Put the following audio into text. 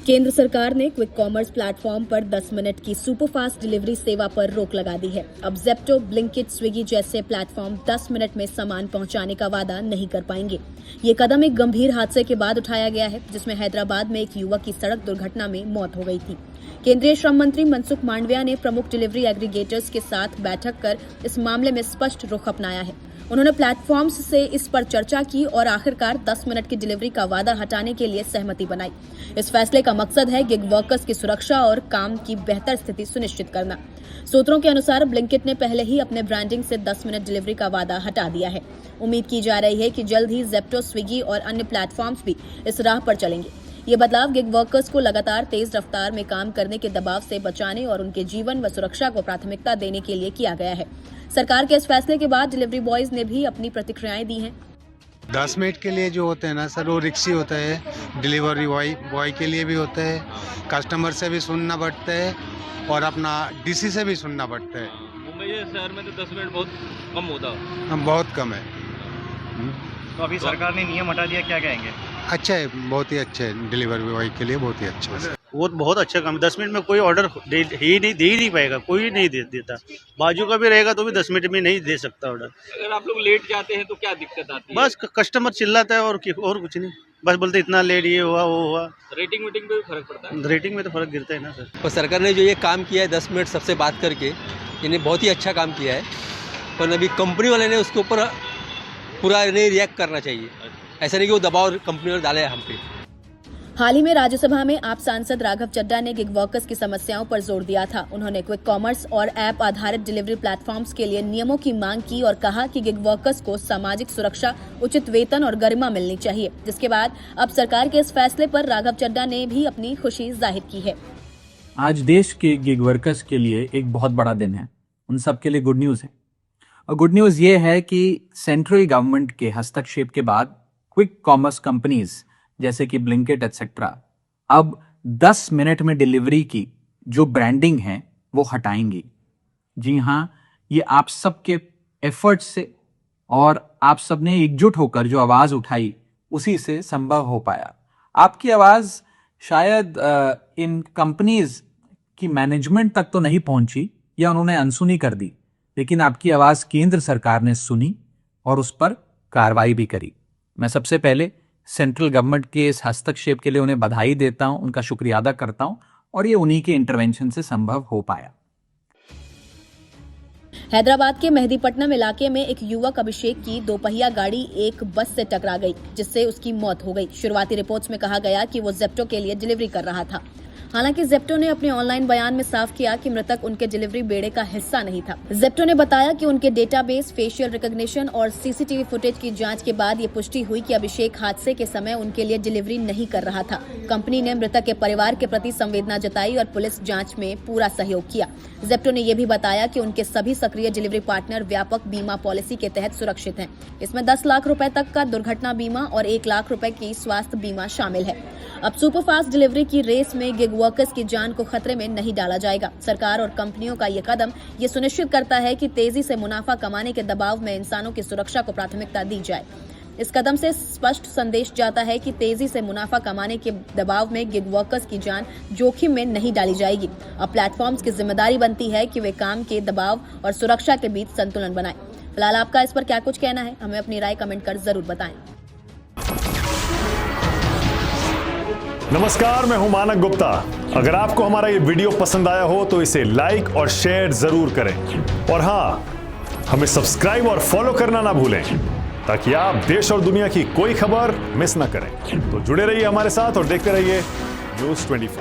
केंद्र सरकार ने क्विक कॉमर्स प्लेटफॉर्म पर 10 मिनट की सुपरफास्ट डिलीवरी सेवा पर रोक लगा दी है। अब ज़ेप्टो, ब्लिंकिट, स्विगी जैसे प्लेटफॉर्म 10 मिनट में सामान पहुंचाने का वादा नहीं कर पाएंगे। ये कदम एक गंभीर हादसे के बाद उठाया गया है, जिसमें हैदराबाद में एक युवक की सड़क दुर्घटना में मौत हो गई थी। केंद्रीय श्रम मंत्री मनसुख मांडविया ने प्रमुख डिलीवरी एग्रीगेटर्स के साथ बैठक कर इस मामले में स्पष्ट रुख अपनाया है। उन्होंने प्लेटफॉर्म्स से इस पर चर्चा की और आखिरकार 10 मिनट की डिलीवरी का वादा हटाने के लिए सहमति बनाई। इस फैसले का मकसद है गिग वर्कर्स की सुरक्षा और काम की बेहतर स्थिति सुनिश्चित करना। सूत्रों के अनुसार ब्लिंकिट ने पहले ही अपने ब्रांडिंग से 10 मिनट डिलीवरी का वादा हटा दिया है। उम्मीद की जा रही है कि जल्द ही ज़ेप्टो, स्विगी और अन्य प्लेटफॉर्म्स भी इस राह पर चलेंगे। ये बदलाव गिग वर्कर्स को लगातार तेज रफ्तार में काम करने के दबाव से बचाने और उनके जीवन व सुरक्षा को प्राथमिकता देने के लिए किया गया है। सरकार के इस फैसले के बाद डिलीवरी बॉयज ने भी अपनी प्रतिक्रियाएं दी हैं। 10 मिनट के लिए जो होते हैं ना सर, वो रिक्सी होता है, डिलीवरी बॉय के लिए भी होता है, कस्टमर से भी सुनना पड़ता है और अपना डीसी से भी सुनना पड़ता है। मुंबई शहर में तो 10 मिनट बहुत कम होता है। बहुत कम है। तो अभी सरकार ने नियम हटा दिया, क्या कहेंगे? अच्छा है, बहुत ही अच्छा है, डिलीवरी बॉय के लिए बहुत ही अच्छा है। वो बहुत अच्छा काम है। 10 मिनट में कोई ऑर्डर दे ही नहीं पाएगा, कोई नहीं देता। बाजू का भी रहेगा तो भी 10 मिनट में नहीं दे सकता ऑर्डर। अगर आप लोग लेट जाते हैं तो क्या दिक्कत आती है? बस कस्टमर चिल्लाता है और कुछ नहीं, बस बोलते इतना लेट, ये हुआ वो हुआ। रेटिंग पे भी फर्क पड़ता है? रेटिंग में तो फर्क गिरता है ना सर। और सरकार ने जो ये काम किया है 10 मिनट सबसे बात करके, इन्हें बहुत ही अच्छा काम किया है। पर अभी कंपनी वाले ने उसके ऊपर पूरा नहीं रिएक्ट करना चाहिए। ऐसा नहीं कि वो दबाव कंपनी वाले डाले हम पे। हाल ही में राज्यसभा में आप सांसद राघव चड्ढा ने गिग वर्कर्स की समस्याओं पर जोर दिया था। उन्होंने क्विक कॉमर्स और ऐप आधारित डिलीवरी प्लेटफॉर्म्स के लिए नियमों की मांग की और कहा कि गिग वर्कर्स को सामाजिक सुरक्षा, उचित वेतन और गरिमा मिलनी चाहिए। जिसके बाद अब सरकार के इस फैसले पर राघव चड्ढा ने भी अपनी खुशी जाहिर की है। आज देश के गिग वर्कर्स के लिए एक बहुत बड़ा दिन है। उन सब के लिए गुड न्यूज है। और गुड न्यूज ये है कि सेंट्रल गवर्नमेंट के हस्तक्षेप के बाद क्विक कॉमर्स कंपनीज जैसे कि ब्लिंकिट एटसेट्रा अब 10 मिनट में डिलीवरी की जो ब्रांडिंग है वो हटाएंगी। जी हाँ, ये आप सबके एफर्ट से और आप सबने एकजुट होकर जो आवाज उठाई उसी से संभव हो पाया। आपकी आवाज शायद इन कंपनीज की मैनेजमेंट तक तो नहीं पहुंची या उन्होंने अनसुनी कर दी, लेकिन आपकी आवाज केंद्र सरकार ने सुनी और उस पर कार्रवाई भी करी। मैं सबसे पहले सेंट्रल गवर्नमेंट के इस हस्तक्षेप के लिए उन्हें बधाई देता हूं, उनका शुक्रिया अदा करता हूं और ये उन्हीं के इंटरवेंशन से संभव हो पाया। हैदराबाद के मेहदीपट्टनम इलाके में एक युवक अभिषेक की दोपहिया गाड़ी एक बस से टकरा गई, जिससे उसकी मौत हो गई। शुरुआती रिपोर्ट्स में कहा गया कि वो ज़ेप्टो के लिए डिलीवरी कर रहा था। हालांकि ज़ेप्टो ने अपने ऑनलाइन बयान में साफ किया कि मृतक उनके डिलीवरी बेड़े का हिस्सा नहीं था। ज़ेप्टो ने बताया कि उनके डेटाबेस, फेशियल रिकॉग्निशन और सीसीटीवी फुटेज की जांच के बाद ये पुष्टि हुई कि अभिषेक हादसे के समय उनके लिए डिलीवरी नहीं कर रहा था। कंपनी ने मृतक के परिवार के प्रति संवेदना जताई और पुलिस जांच में पूरा सहयोग किया। ज़ेप्टो ने यह भी बताया कि उनके सभी सक्रिय डिलीवरी पार्टनर व्यापक बीमा पॉलिसी के तहत सुरक्षित हैं। इसमें 10 लाख रुपए तक का दुर्घटना बीमा और 1 लाख रुपए की स्वास्थ्य बीमा शामिल है। अब सुपरफास्ट डिलीवरी की रेस में गिग वर्कर्स की जान को खतरे में नहीं डाला जाएगा। सरकार और कंपनियों का ये कदम ये सुनिश्चित करता है कि तेजी से मुनाफा कमाने के दबाव में इंसानों की सुरक्षा को प्राथमिकता दी जाए। इस कदम से स्पष्ट संदेश जाता है कि तेजी से मुनाफा कमाने के दबाव में गिग वर्कर्स की जान जोखिम में नहीं डाली जाएगी। अब प्लेटफॉर्म्स की जिम्मेदारी बनती है कि वे काम के दबाव और सुरक्षा के बीच संतुलन बनाएं। फिलहाल आपका इस पर क्या कुछ कहना है, हमें अपनी राय कमेंट कर जरूर बताएं। नमस्कार, मैं हूं मानक गुप्ता। अगर आपको हमारा ये वीडियो पसंद आया हो तो इसे लाइक और शेयर जरूर करें और हाँ, हमें सब्सक्राइब और फॉलो करना ना भूलें ताकि आप देश और दुनिया की कोई खबर मिस ना करें। तो जुड़े रहिए हमारे साथ और देखते रहिए News 24।